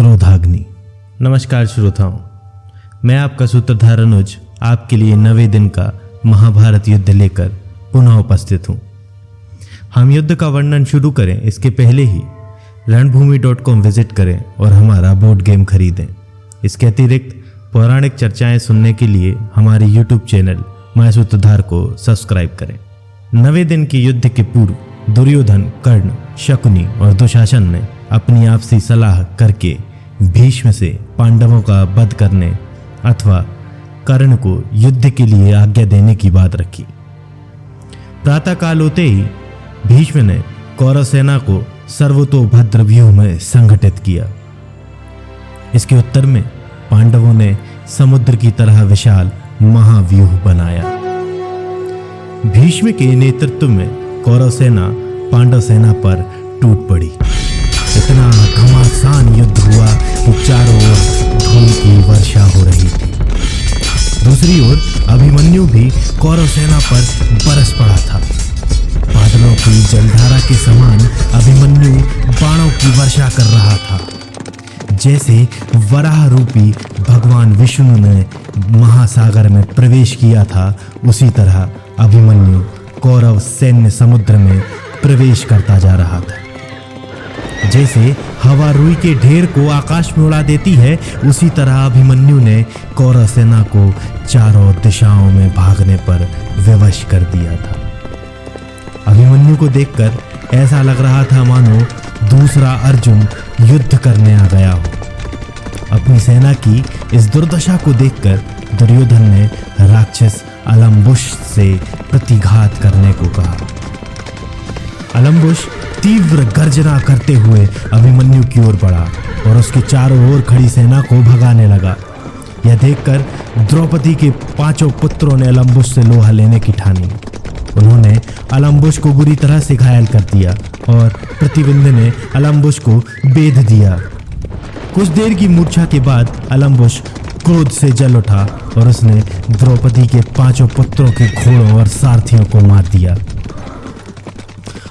क्रोधाग्नि। नमस्कार श्रोताओं, मैं आपका सूत्रधार अनुज आपके लिए 9वें दिन का महाभारत युद्ध लेकर पुनः उपस्थित हूँ। हम युद्ध का वर्णन शुरू करें इसके पहले ही रणभूमि.com विजिट करें और हमारा बोर्ड गेम खरीदें। इसके अतिरिक्त पौराणिक चर्चाएं सुनने के लिए हमारे YouTube चैनल मैं सूत्रधार को सब्सक्राइब करें। 9वें दिन के युद्ध के पूर्व दुर्योधन, कर्ण, शकुनी और दुशासन ने अपनी आपसी सलाह करके भीष्म से पांडवों का वध करने अथवा कर्ण को युद्ध के लिए आज्ञा देने की बात रखी। प्रातःकाल होते ही भीष्म ने कौरव सेना को सर्वतोभद्र व्यूह में संगठित किया। इसके उत्तर में पांडवों ने समुद्र की तरह विशाल महाव्यूह बनाया। भीष्म के नेतृत्व में कौरव सेना पांडव सेना पर टूट पड़ी। इतना घमासान युद्ध हुआ कि चारों ओर धूल की वर्षा हो रही थी। दूसरी ओर अभिमन्यु भी कौरव सेना पर बरस पड़ा था। बादलों की जलधारा के समान अभिमन्यु बाणों की वर्षा कर रहा था। जैसे वराह रूपी भगवान विष्णु ने महासागर में प्रवेश किया था, उसी तरह अभिमन्यु कौरव सैन्य समुद्र में प्रवेश करता जा रहा था। जैसे हवा रुई के ढेर को आकाश में उड़ा देती है, उसी तरह अभिमन्यु ने कौरव सेना को चारों दिशाओं में भागने पर विवश कर दिया था। अभिमन्यु को देखकर ऐसा लग रहा था मानो दूसरा अर्जुन युद्ध करने आ गया हो। अपनी सेना की इस दुर्दशा को देखकर दुर्योधन ने राक्षस अलम्बुश से प्रतिघात करने को कहा। अलम्बुश तीव्र गर्जना करते हुए अभिमन्यु की ओर बढ़ा और उसके चारों ओर खड़ी सेना को भगाने लगा। यह देखकर द्रौपदी के 5 पुत्रों ने अलम्बुश से लोहा लेने की ठानी। उन्होंने अलम्बुश को बुरी तरह से घायल कर दिया और प्रतिविंध्य ने अलम्बुश को बेध दिया। कुछ देर की मूर्छा के बाद अलम्बुश क्रोध से जल उठा और उसने द्रौपदी के 5 पुत्रों के घोड़ों और सारथियों को मार दिया।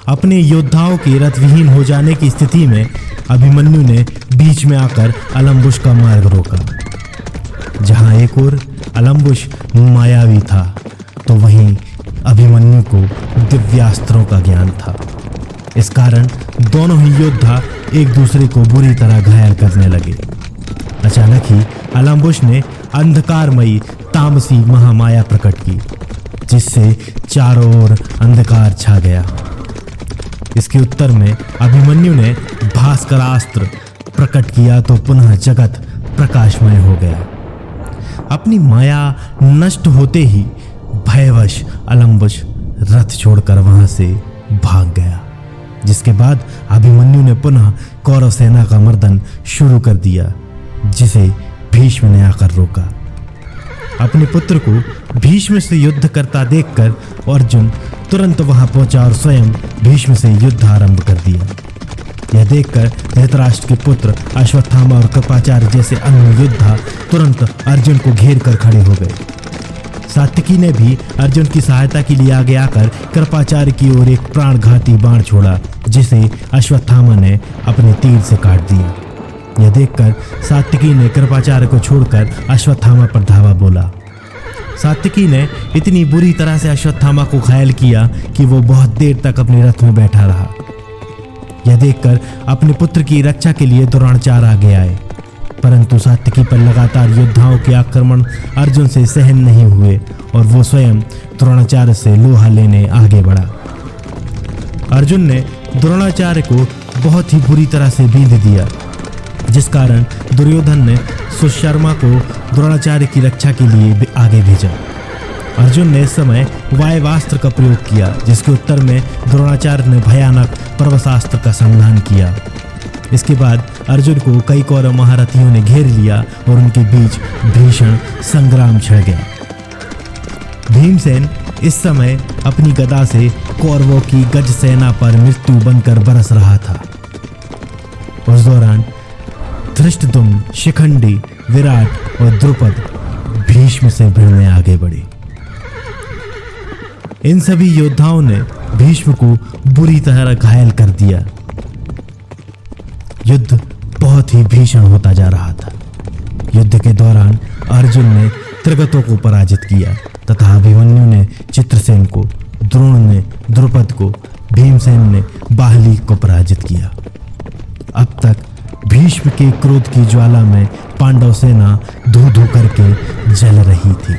अपने योद्धाओं के रथविहीन हो जाने की स्थिति में अभिमन्यु ने बीच में आकर अलम्बुश का मार्ग रोका। जहां एक ओर अलम्बुश मायावी था, तो वहीं अभिमन्यु को दिव्यास्त्रों का ज्ञान था। इस कारण दोनों ही योद्धा एक दूसरे को बुरी तरह घायल करने लगे। अचानक ही अलम्बुश ने अंधकारमयी तामसी महामाया प्रकट की, जिससे चारों ओर अंधकार छा गया। इसके उत्तर में अभिमन्यु ने भास्करास्त्र प्रकट किया तो पुनः जगत प्रकाशमय हो गया। अपनी माया नष्ट होते ही भयवश अलम्बुश रथ छोड़कर वहां से भाग गया, जिसके बाद अभिमन्यु ने पुनः कौरव सेना का मर्दन शुरू कर दिया, जिसे भीष्म ने आकर रोका। अपने पुत्र को भीष्म से युद्ध करता देखकर अर्जुन तुरंत वहां पहुंचा और स्वयं भीष्म से युद्ध आरंभ कर दिया। यह देखकर धृतराष्ट्र के पुत्र अश्वत्थामा और कृपाचार्य जैसे अन्य योद्धा तुरंत अर्जुन को घेर कर खड़े हो गए। सात्विकी ने भी अर्जुन की सहायता के लिए आगे आकर कृपाचार्य की ओर एक प्राणघाती बाण छोड़ा, जिसे अश्वत्थामा ने अपने तीर से काट दिया। यह देखकर सात्विकी ने कृपाचार्य को छोड़कर अश्वत्थामा पर धावा बोला। सात्विकी ने इतनी बुरी तरह से अश्वत्थामा को घायल किया कि वो बहुत देर तक अपने रथ में बैठा रहा। यह देखकर अपने पुत्र की रक्षा के लिए द्रोणाचार्य आगे आए, परंतु सात्विकी पर लगातार योद्धाओं के आक्रमण अर्जुन से सहन नहीं हुए और वो स्वयं द्रोणाचार्य से लोहा लेने आगे बढ़ा। अर्जुन ने द्रोणाचार्य को बहुत ही बुरी तरह से बींध दिया, जिस कारण दुर्योधन ने सुशर्मा को द्रोणाचार्य की रक्षा के लिए आगे भेजा। अर्जुन ने इस समय वायवास्त्र का प्रयोग किया, जिसके उत्तर में द्रोणाचार्य ने भयानक पर्वतास्त्र का संधान किया। इसके बाद अर्जुन को कई कौरव महारथियों ने घेर लिया और उनके बीच भीषण संग्राम छिड़ गया। भीमसेन इस समय अपनी गदा से कौरवों की गज सेना पर मृत्यु बनकर बरस रहा था। उस दौरान धृष्टद्युम्न, शिखंडी, विराट और द्रुपद भीष्म से भिड़ने आगे बढ़े। इन सभी योद्धाओं ने भीष्म को बुरी तरह घायल कर दिया। युद्ध बहुत बहुत ही भीषण होता जा रहा था। युद्ध के दौरान अर्जुन ने त्रिगतों को पराजित किया तथा अभिमन्यु ने चित्रसेन को, द्रोण ने द्रुपद को, भीमसेन ने बाहली को पराजित किया। अब तक भीष्म के क्रोध की ज्वाला में पांडव सेना धू धू करके जल रही थी।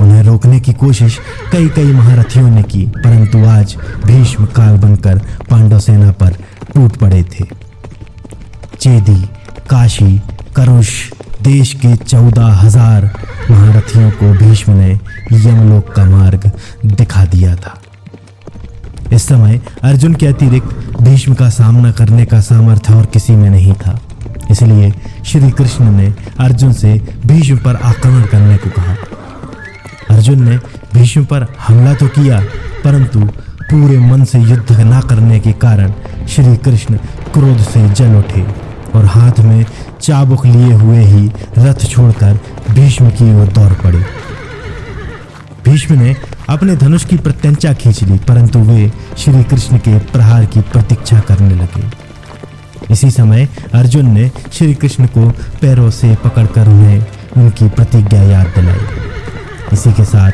उन्हें रोकने की कोशिश कई महारथियों ने की, परंतु आज भीष्म काल बनकर पांडव सेना पर टूट पड़े थे। चेदी, काशी, करुष देश के 14,000 महारथियों को भीष्म ने यमलोक का मार्ग दिखा दिया था। इस समय अर्जुन के अतिरिक्त भीष्म का सामना करने का सामर्थ्य और किसी में नहीं था। इसलिए श्री कृष्ण ने अर्जुन से भीष्म पर आक्रमण करने को कहा। अर्जुन ने भीष्म पर हमला तो किया, परंतु पूरे मन से युद्ध न करने के कारण श्री कृष्ण क्रोध से जल उठे और हाथ में चाबुक लिए हुए ही रथ छोड़कर भीष्म की ओर दौड़ पड़े। भीष्म ने अपने धनुष की प्रत्यंचा खींच ली, परंतु वे श्री कृष्ण के प्रहार की प्रतीक्षा करने लगे। इसी समय अर्जुन ने श्री कृष्ण को पैरों से पकड़कर उन्हें उनकी प्रतिज्ञा याद दिलाई। इसी के साथ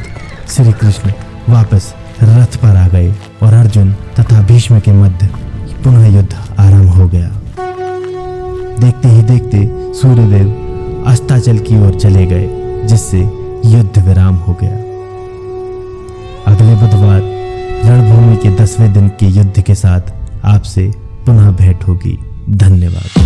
श्री कृष्ण वापस रथ पर आ गए और अर्जुन तथा भीष्म के मध्य पुनः युद्ध आरंभ हो गया। देखते ही देखते सूर्यदेव अस्ताचल की ओर चले गए, जिससे युद्ध विराम हो गया। अगले बुधवार रणभूमि के 10वें दिन के युद्ध के साथ आपसे पुनः भेंट होगी। धन्यवाद।